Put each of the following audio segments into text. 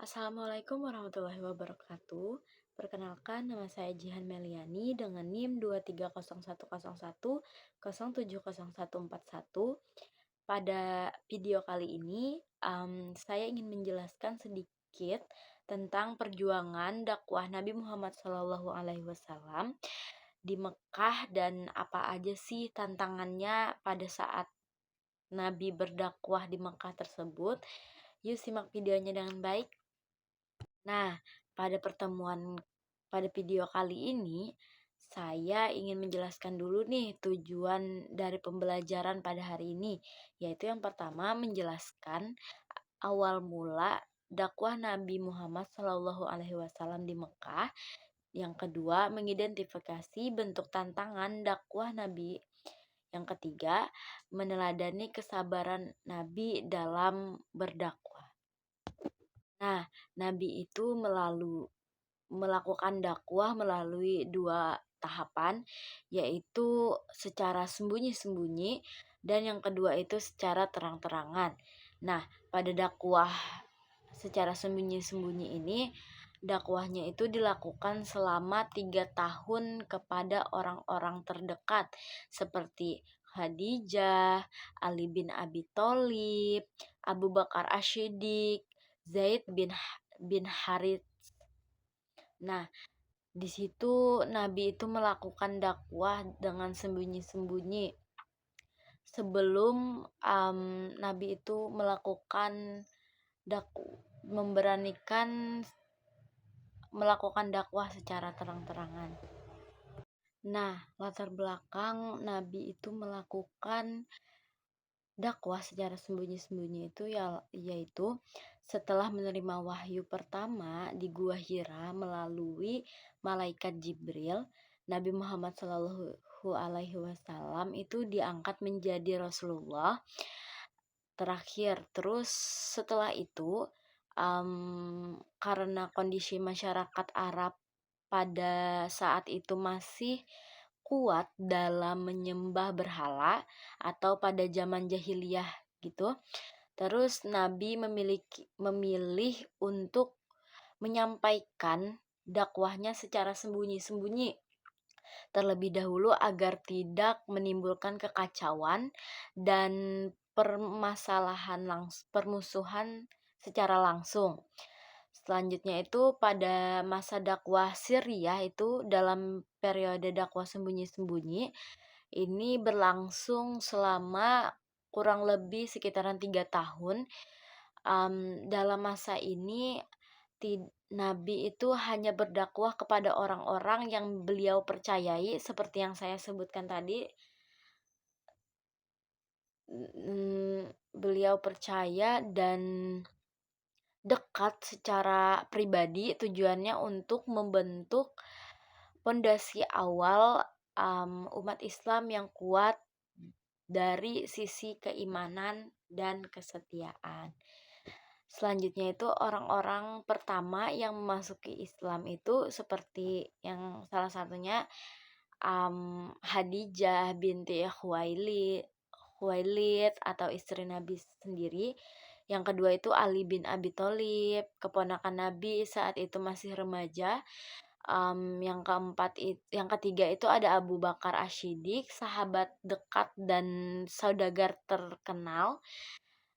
Assalamualaikum warahmatullahi wabarakatuh. Perkenalkan, nama saya Jihan Meliani dengan NIM 2301101070141. Pada video kali ini, saya ingin menjelaskan sedikit tentang perjuangan dakwah Nabi Muhammad SAW di Mekah dan apa aja sih tantangannya pada saat Nabi berdakwah di Mekah tersebut. Yuk simak videonya dengan baik. Nah, pada video kali ini, saya ingin menjelaskan dulu nih tujuan dari pembelajaran pada hari ini, yaitu yang pertama menjelaskan awal mula dakwah Nabi Muhammad SAW di Mekah. Yang kedua, mengidentifikasi bentuk tantangan dakwah Nabi. Yang ketiga, meneladani kesabaran Nabi dalam berdakwah. Nah, Nabi itu melakukan dakwah melalui dua tahapan, yaitu secara sembunyi-sembunyi dan yang kedua itu secara terang-terangan. Nah, pada dakwah secara sembunyi-sembunyi ini, dakwahnya itu dilakukan selama 3 tahun kepada orang-orang terdekat seperti Khadijah, Ali bin Abi Thalib, Abu Bakar Asy-Siddiq, Zaid bin Harith. Nah, di situ Nabi itu melakukan dakwah dengan sembunyi-sembunyi. Sebelum Nabi itu memberanikan melakukan dakwah secara terang-terangan. Nah, latar belakang Nabi itu melakukan dakwah secara sembunyi-sembunyi itu yaitu setelah menerima wahyu pertama di Gua Hira melalui malaikat Jibril, Nabi Muhammad Shallallahu Alaihi Wasallam itu diangkat menjadi Rasulullah terakhir. Terus setelah itu, karena kondisi masyarakat Arab pada saat itu masih kuat dalam menyembah berhala atau pada zaman jahiliyah gitu. Terus Nabi memilih untuk menyampaikan dakwahnya secara sembunyi-sembunyi terlebih dahulu agar tidak menimbulkan kekacauan dan permusuhan secara langsung. Selanjutnya itu pada masa dakwah Syriah itu dalam periode dakwah sembunyi-sembunyi ini berlangsung selama kurang lebih sekitaran 3 tahun. Dalam masa ini Nabi itu hanya berdakwah kepada orang-orang yang beliau percayai seperti yang saya sebutkan tadi. Beliau percaya dan dekat secara pribadi, tujuannya untuk membentuk pondasi awal umat Islam yang kuat dari sisi keimanan dan kesetiaan. Selanjutnya itu orang-orang pertama yang memasuki Islam itu seperti yang salah satunya Khadijah binti Khuwailid atau istri Nabi sendiri. Yang kedua itu Ali bin Abi Thalib, keponakan Nabi saat itu masih remaja. Yang ketiga itu ada Abu Bakar Asy-Siddiq, sahabat dekat dan saudagar terkenal.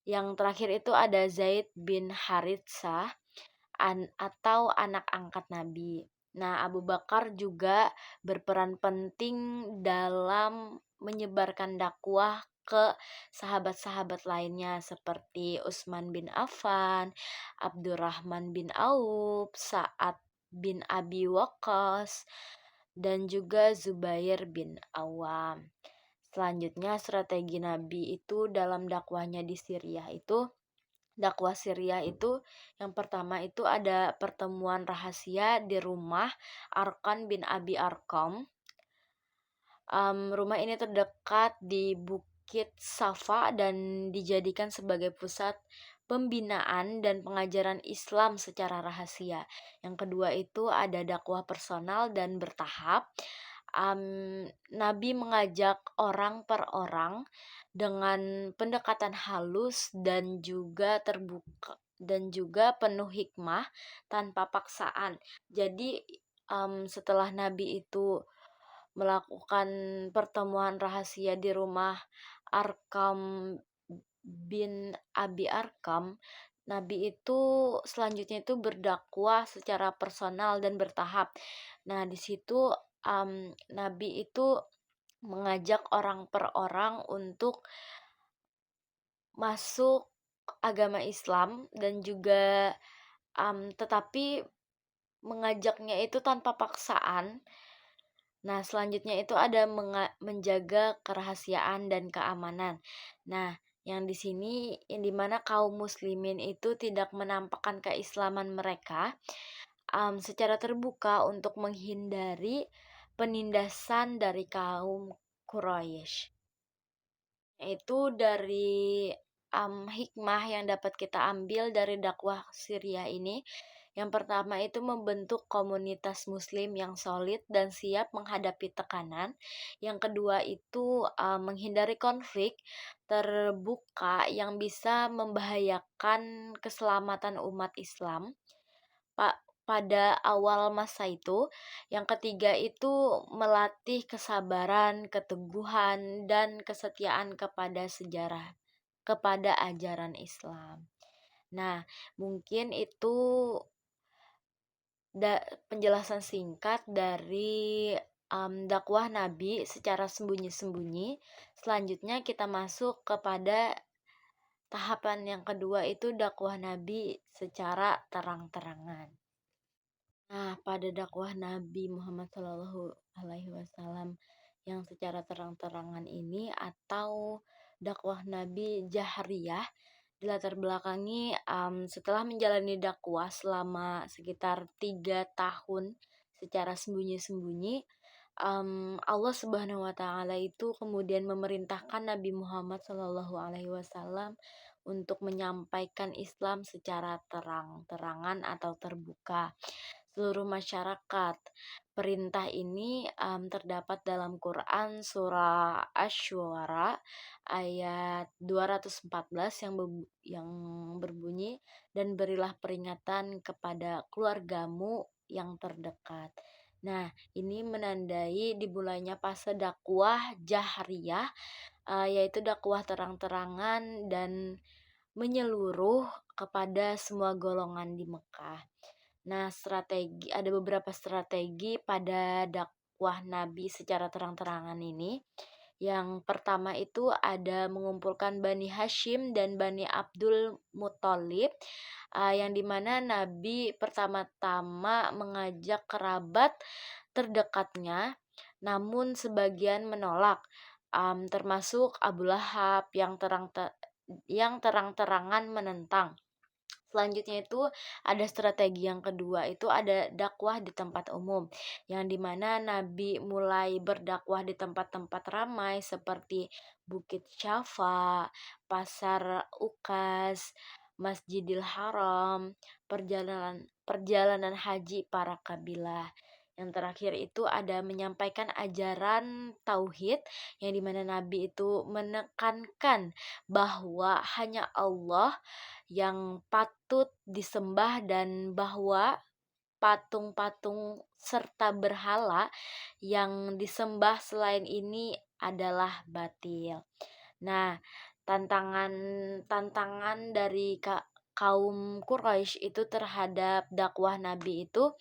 Yang terakhir itu ada Zaid bin Haritsah atau anak angkat Nabi. Nah, Abu Bakar juga berperan penting dalam menyebarkan dakwah ke sahabat-sahabat lainnya seperti Utsman bin Affan, Abdurrahman bin Auf, Sa'ad bin Abi Waqqas, dan juga Zubair bin Awam. Selanjutnya strategi Nabi itu dalam dakwahnya di dakwah Syriah itu yang pertama itu ada pertemuan rahasia di rumah Arkan bin Abi Arqam. Rumah ini terdekat di Bukit Safa dan dijadikan sebagai pusat pembinaan dan pengajaran Islam secara rahasia. Yang kedua itu ada dakwah personal dan bertahap. Nabi mengajak orang per orang dengan pendekatan halus dan juga terbuka dan juga penuh hikmah tanpa paksaan. Jadi, setelah Nabi itu melakukan pertemuan rahasia di rumah Arkam bin Abi Arkam, Nabi itu selanjutnya itu berdakwah secara personal dan bertahap. Nah, di situ, Nabi itu mengajak orang per orang untuk masuk agama Islam dan juga, tetapi mengajaknya itu tanpa paksaan. Nah, selanjutnya itu ada menjaga kerahasiaan dan keamanan. Nah, yang di sini yang di mana kaum muslimin itu tidak menampakkan keislaman mereka, secara terbuka untuk menghindari penindasan dari kaum Quraisy. Itu dari, hikmah yang dapat kita ambil dari dakwah Syria ini. Yang pertama itu membentuk komunitas muslim yang solid dan siap menghadapi tekanan. Yang kedua itu, menghindari konflik terbuka yang bisa membahayakan keselamatan umat Islam pada awal masa itu. Yang ketiga itu melatih kesabaran, keteguhan, dan kesetiaan kepada ajaran Islam. Nah, mungkin itu penjelasan singkat dari, dakwah Nabi secara sembunyi-sembunyi. Selanjutnya kita masuk kepada tahapan yang kedua, itu dakwah Nabi secara terang-terangan. Nah, pada dakwah Nabi Muhammad Shallallahu Alaihi Wasallam yang secara terang-terangan ini, atau dakwah Nabi Jahriyah, dilatar belakangi, setelah menjalani dakwah selama sekitar 3 tahun secara sembunyi-sembunyi, Allah Subhanahu Wa Taala itu kemudian memerintahkan Nabi Muhammad Shallallahu Alaihi Wasallam untuk menyampaikan Islam secara terang-terangan atau terbuka seluruh masyarakat. Perintah ini, terdapat dalam Quran surah Asy-Syu'ara ayat 214 yang berbunyi, dan berilah peringatan kepada keluargamu yang terdekat. Nah, ini menandai dimulainya fase dakwah jahriyah, yaitu dakwah terang-terangan dan menyeluruh kepada semua golongan di Mekah. Nah, ada beberapa strategi pada dakwah Nabi secara terang-terangan ini. Yang pertama itu ada mengumpulkan Bani Hashim dan Bani Abdul Muthalib, yang dimana Nabi pertama-tama mengajak kerabat terdekatnya, namun sebagian menolak, termasuk Abu Lahab yang terang-terangan menentang. Selanjutnya itu ada strategi yang kedua, itu ada dakwah di tempat umum, yang dimana Nabi mulai berdakwah di tempat-tempat ramai seperti Bukit Syafa, Pasar Ukas, Masjidil Haram, perjalanan haji para kabilah. Yang terakhir itu ada menyampaikan ajaran tauhid, yang dimana Nabi itu menekankan bahwa hanya Allah yang patut disembah dan bahwa patung-patung serta berhala yang disembah selain ini adalah batil. Nah, tantangan dari kaum Quraisy itu terhadap dakwah Nabi itu,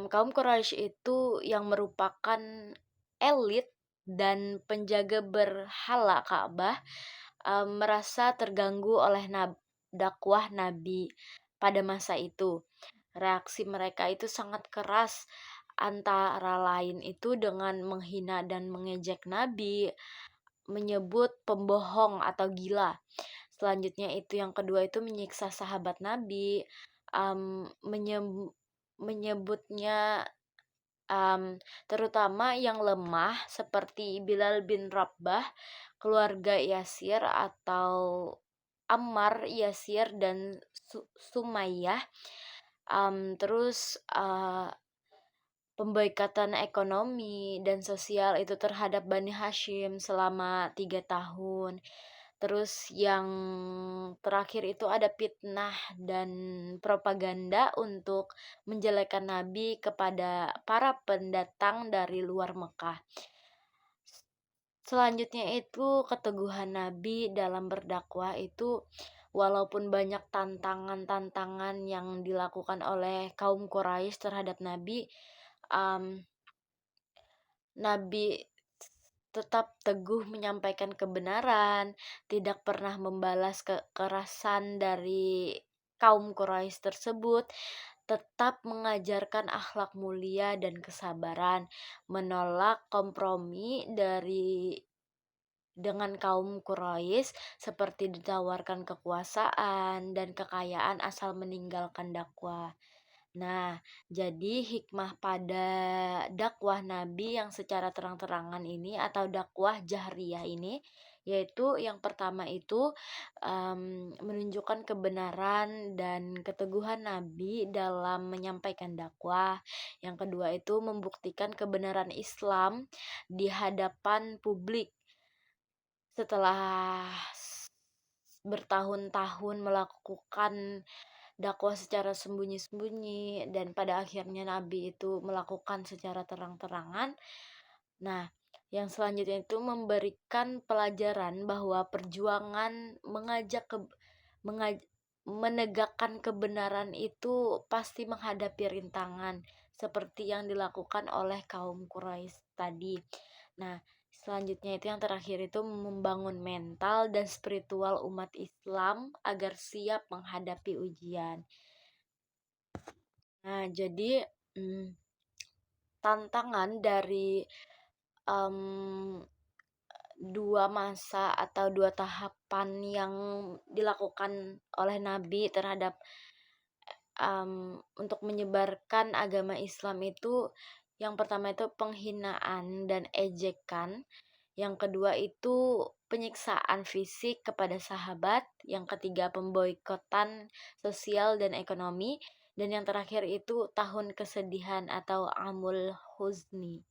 kaum Quraisy itu yang merupakan elit dan penjaga berhala Ka'bah, merasa terganggu oleh dakwah Nabi pada masa itu. Reaksi mereka itu sangat keras, antara lain itu dengan menghina dan mengejek Nabi, menyebut pembohong atau gila. Selanjutnya itu yang kedua itu menyiksa sahabat Nabi, menyebutnya, terutama yang lemah seperti Bilal bin Rabah, keluarga Yasir atau Ammar, Yasir dan Sumayyah. Terus, pemboikatan ekonomi dan sosial itu terhadap Bani Hashim selama 3 tahun. Terus yang terakhir itu ada fitnah dan propaganda untuk menjelekkan Nabi kepada para pendatang dari luar Mekah. Selanjutnya itu keteguhan Nabi dalam berdakwah itu walaupun banyak tantangan-tantangan yang dilakukan oleh kaum Quraisy terhadap Nabi, um, Nabi tetap teguh menyampaikan kebenaran, tidak pernah membalas kekerasan dari kaum Quraisy tersebut, tetap mengajarkan akhlak mulia dan kesabaran, menolak kompromi dengan kaum Quraisy seperti ditawarkan kekuasaan dan kekayaan asal meninggalkan dakwah. Nah, jadi hikmah pada dakwah Nabi yang secara terang-terangan ini atau dakwah jahriyah ini, yaitu yang pertama itu menunjukkan kebenaran dan keteguhan Nabi dalam menyampaikan dakwah. Yang kedua itu membuktikan kebenaran Islam di hadapan publik setelah bertahun-tahun melakukan dakwah secara sembunyi-sembunyi dan pada akhirnya Nabi itu melakukan secara terang-terangan. Nah, yang selanjutnya itu memberikan pelajaran bahwa perjuangan mengaj- menegakkan kebenaran itu pasti menghadapi rintangan seperti yang dilakukan oleh kaum Quraisy tadi. Nah, selanjutnya itu yang terakhir itu membangun mental dan spiritual umat Islam agar siap menghadapi ujian. Nah, jadi tantangan dari um, dua masa atau dua tahapan yang dilakukan oleh Nabi terhadap untuk menyebarkan agama Islam itu, yang pertama itu penghinaan dan ejekan, yang kedua itu penyiksaan fisik kepada sahabat, yang ketiga pemboikotan sosial dan ekonomi, dan yang terakhir itu tahun kesedihan atau Amul Huzni.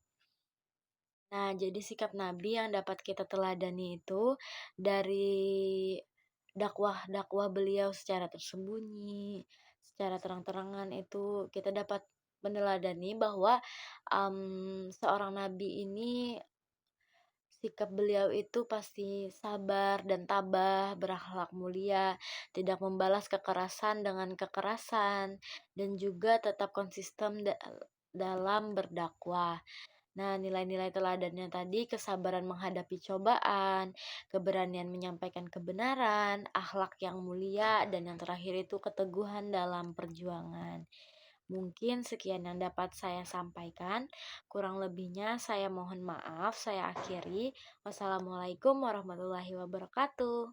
Nah, jadi sikap Nabi yang dapat kita teladani itu dari dakwah-dakwah beliau secara tersembunyi, secara terang-terangan itu kita dapat meneladani bahwa seorang nabi ini sikap beliau itu pasti sabar dan tabah, berakhlak mulia, tidak membalas kekerasan dengan kekerasan, dan juga tetap konsisten dalam berdakwah. Nah, nilai-nilai teladannya tadi kesabaran menghadapi cobaan, keberanian menyampaikan kebenaran, akhlak yang mulia, dan yang terakhir itu keteguhan dalam perjuangan. Mungkin sekian yang dapat saya sampaikan. Kurang lebihnya saya mohon maaf, saya akhiri. Wassalamualaikum warahmatullahi wabarakatuh.